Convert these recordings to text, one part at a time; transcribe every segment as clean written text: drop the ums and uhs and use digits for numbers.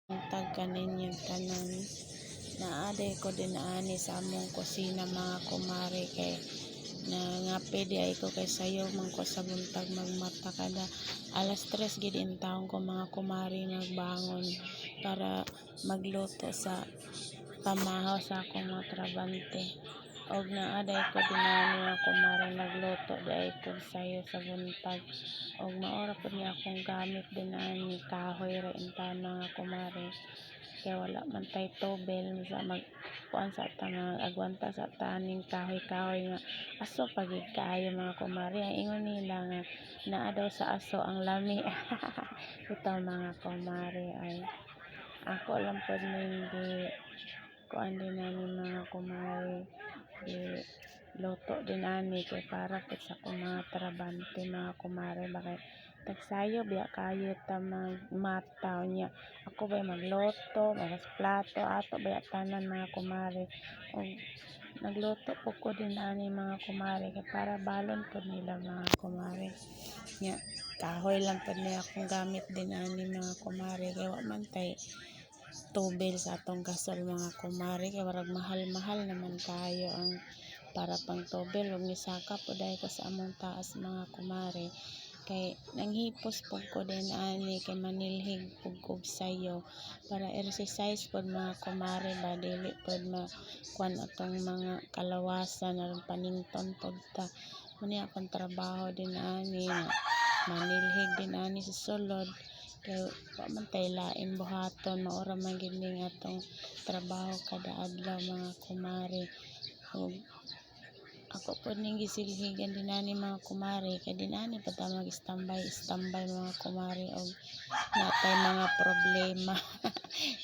Tag kaninyo tanan naaday ko din ani sa among kusina mga kumare kay nangapi di ay ko kay sayo man ko sa buntag magmata kada alas 3 gid in taon ko mga kumare magbangon para magluto sa pamahaw sa akong mga trabante og naaday ko din ani mga kumare nagluto di ay ko sayo sa buntag og maora pud ni akong gamit din ani kahoy ra inta mga kumare kay wala man tay tubel sa mag kuan sa ta mga agwanta sa taning kahoy nga aso pagid kaayo mga kumare ang ingon nila nga naa daw sa aso ang lami bitaw mga kumare ay ako lang pud ning gi kuan din ani mga kumare di luto din ani kay para pud sa akong mga trabante mga kumare bakay tagsayo biya kayo ta magmata unya ako ba'y magluto magas plato ato baya tanan mga kumare og nagluto pud ko din ani mga kumare kay para balon pud nila mga kumare nya kahoy lang pud ni akong gamit din ani mga kumare kay wa man tay tubel sa atong gasol mga kumare kay murag mahal-mahal naman kayo ang para pang tubel ug nisaka pud ay ko sa among taas mga kumare kay nanghipos pud ko din ani kay manilhig pud ko sayo para exercise pud mga kumare ba dili pud kuan atong mga kalawasan aron panington pud ta muni akong trabaho din ani manilhig din ani sa sulod kay wa man tay lain buhaton maora man gid ning atong trabaho kada adlaw mga kumare ug ako pud ning gisilhigan din ani mga kumare kay dinani pa ta mag standby mga kumare og natay mga problema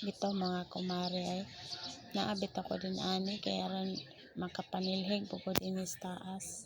bitaw mga kumare ay naa bitaw ko din ani kay aron makapanilhig pud ko dinhi sa taas.